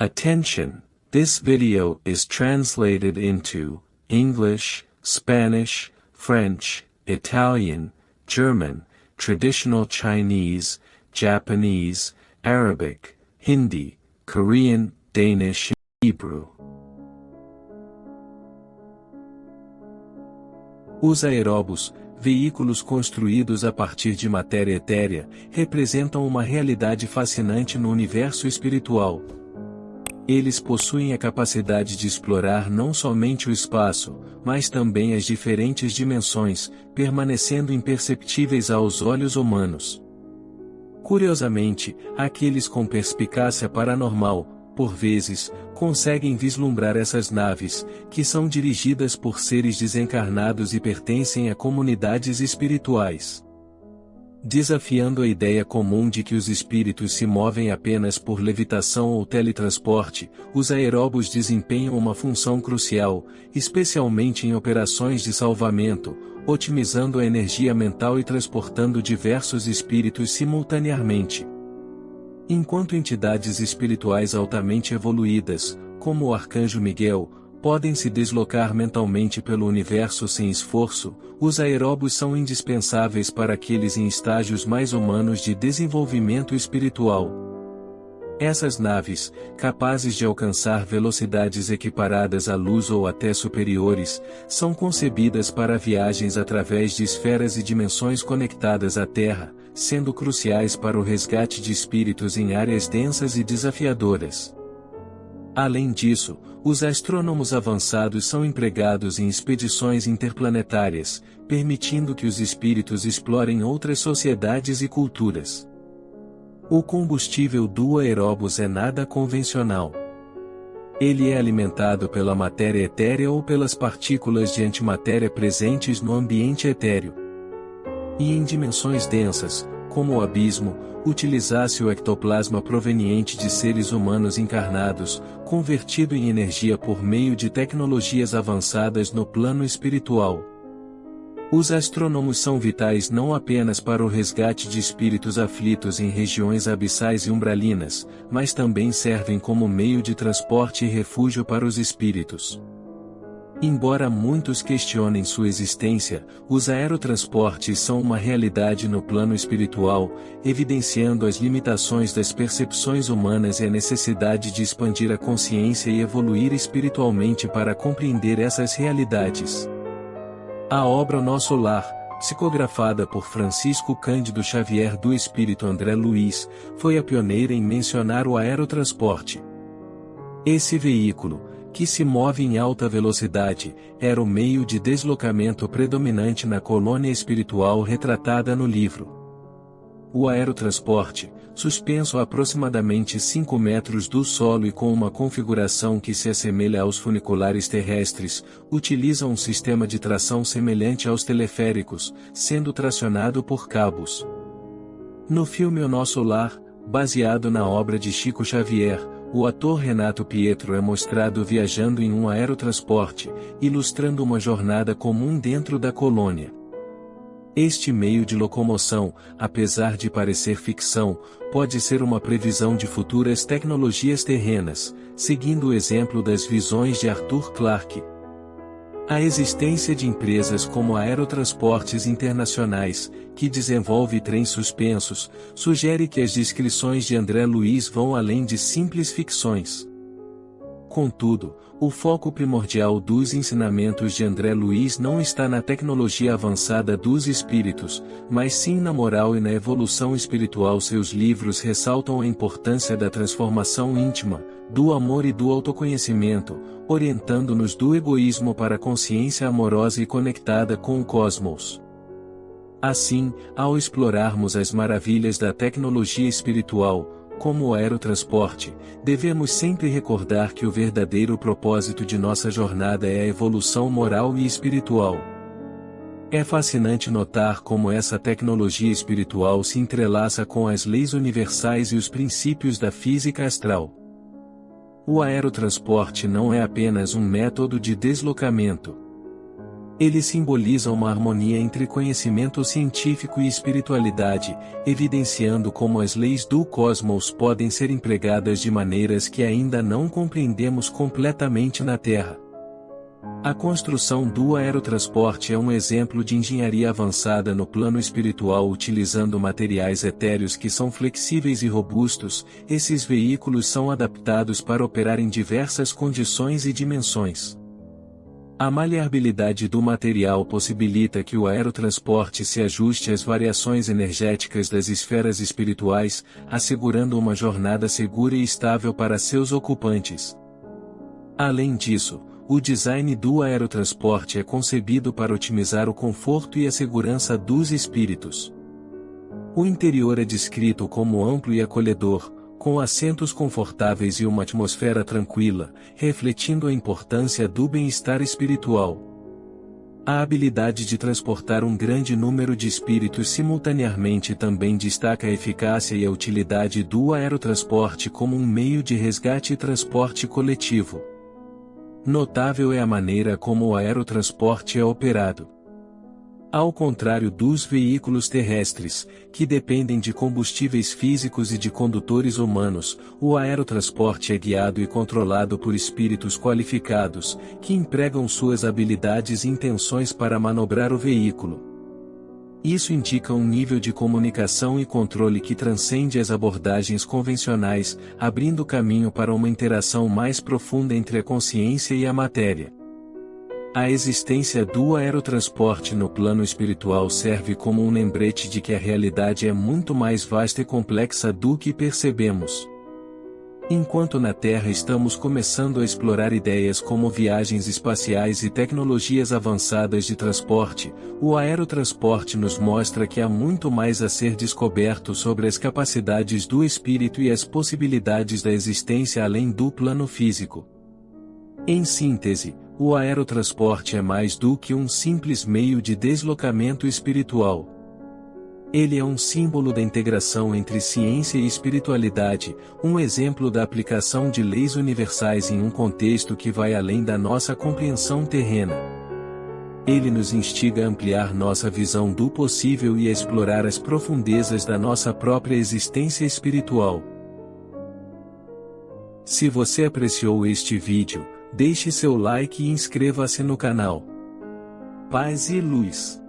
Attention! This video is translated into English, Spanish, French, Italian, German, Traditional Chinese, Japanese, Arabic, Hindi, Korean, Danish e Hebrew. Os aeróbos, veículos construídos a partir de matéria etérea, representam uma realidade fascinante no universo espiritual. Eles possuem a capacidade de explorar não somente o espaço, mas também as diferentes dimensões, permanecendo imperceptíveis aos olhos humanos. Curiosamente, aqueles com perspicácia paranormal, por vezes, conseguem vislumbrar essas naves, que são dirigidas por seres desencarnados e pertencem a comunidades espirituais. Desafiando a ideia comum de que os espíritos se movem apenas por levitação ou teletransporte, os aeróbos desempenham uma função crucial, especialmente em operações de salvamento, otimizando a energia mental e transportando diversos espíritos simultaneamente. Enquanto entidades espirituais altamente evoluídas, como o Arcanjo Miguel, podem se deslocar mentalmente pelo universo sem esforço, os aeróbos são indispensáveis para aqueles em estágios mais humanos de desenvolvimento espiritual. Essas naves, capazes de alcançar velocidades equiparadas à luz ou até superiores, são concebidas para viagens através de esferas e dimensões conectadas à Terra, sendo cruciais para o resgate de espíritos em áreas densas e desafiadoras. Além disso, os astrônomos avançados são empregados em expedições interplanetárias, permitindo que os espíritos explorem outras sociedades e culturas. O combustível do aeróbus é nada convencional. Ele é alimentado pela matéria etérea ou pelas partículas de antimatéria presentes no ambiente etéreo. E em dimensões densas, como o abismo, utiliza-se o ectoplasma proveniente de seres humanos encarnados, convertido em energia por meio de tecnologias avançadas no plano espiritual. Os astrônomos são vitais não apenas para o resgate de espíritos aflitos em regiões abissais e umbralinas, mas também servem como meio de transporte e refúgio para os espíritos. Embora muitos questionem sua existência, os aerotransportes são uma realidade no plano espiritual, evidenciando as limitações das percepções humanas e a necessidade de expandir a consciência e evoluir espiritualmente para compreender essas realidades. A obra O Nosso Lar, psicografada por Francisco Cândido Xavier do Espírito André Luiz, foi a pioneira em mencionar o aerotransporte. Esse veículo, que se move em alta velocidade, era o meio de deslocamento predominante na colônia espiritual retratada no livro. O aerotransporte, suspenso a aproximadamente 5 metros do solo e com uma configuração que se assemelha aos funiculares terrestres, utiliza um sistema de tração semelhante aos teleféricos, sendo tracionado por cabos. No filme O Nosso Lar, baseado na obra de Chico Xavier, o ator Renato Pietro é mostrado viajando em um aerotransporte, ilustrando uma jornada comum dentro da colônia. Este meio de locomoção, apesar de parecer ficção, pode ser uma previsão de futuras tecnologias terrenas, seguindo o exemplo das visões de Arthur Clarke. A existência de empresas como a Aerotransportes Internacionais, que desenvolve trens suspensos, sugere que as descrições de André Luiz vão além de simples ficções. Contudo, o foco primordial dos ensinamentos de André Luiz não está na tecnologia avançada dos espíritos, mas sim na moral e na evolução espiritual. Seus livros ressaltam a importância da transformação íntima, do amor e do autoconhecimento, orientando-nos do egoísmo para a consciência amorosa e conectada com o cosmos. Assim, ao explorarmos as maravilhas da tecnologia espiritual, como o aerotransporte, devemos sempre recordar que o verdadeiro propósito de nossa jornada é a evolução moral e espiritual. É fascinante notar como essa tecnologia espiritual se entrelaça com as leis universais e os princípios da física astral. O aerotransporte não é apenas um método de deslocamento. Ele simboliza uma harmonia entre conhecimento científico e espiritualidade, evidenciando como as leis do cosmos podem ser empregadas de maneiras que ainda não compreendemos completamente na Terra. A construção do aerotransporte é um exemplo de engenharia avançada no plano espiritual utilizando materiais etéreos que são flexíveis e robustos. Esses veículos são adaptados para operar em diversas condições e dimensões. A maleabilidade do material possibilita que o aerotransporte se ajuste às variações energéticas das esferas espirituais, assegurando uma jornada segura e estável para seus ocupantes. Além disso, o design do aerotransporte é concebido para otimizar o conforto e a segurança dos espíritos. O interior é descrito como amplo e acolhedor, com assentos confortáveis e uma atmosfera tranquila, refletindo a importância do bem-estar espiritual. A habilidade de transportar um grande número de espíritos simultaneamente também destaca a eficácia e a utilidade do aerotransporte como um meio de resgate e transporte coletivo. Notável é a maneira como o aerotransporte é operado. Ao contrário dos veículos terrestres, que dependem de combustíveis físicos e de condutores humanos, o aerotransporte é guiado e controlado por espíritos qualificados, que empregam suas habilidades e intenções para manobrar o veículo. Isso indica um nível de comunicação e controle que transcende as abordagens convencionais, abrindo caminho para uma interação mais profunda entre a consciência e a matéria. A existência do aerotransporte no plano espiritual serve como um lembrete de que a realidade é muito mais vasta e complexa do que percebemos. Enquanto na Terra estamos começando a explorar ideias como viagens espaciais e tecnologias avançadas de transporte, o aerotransporte nos mostra que há muito mais a ser descoberto sobre as capacidades do espírito e as possibilidades da existência além do plano físico. Em síntese, o aerotransporte é mais do que um simples meio de deslocamento espiritual. Ele é um símbolo da integração entre ciência e espiritualidade, um exemplo da aplicação de leis universais em um contexto que vai além da nossa compreensão terrena. Ele nos instiga a ampliar nossa visão do possível e a explorar as profundezas da nossa própria existência espiritual. Se você apreciou este vídeo, deixe seu like e inscreva-se no canal. Paz e luz.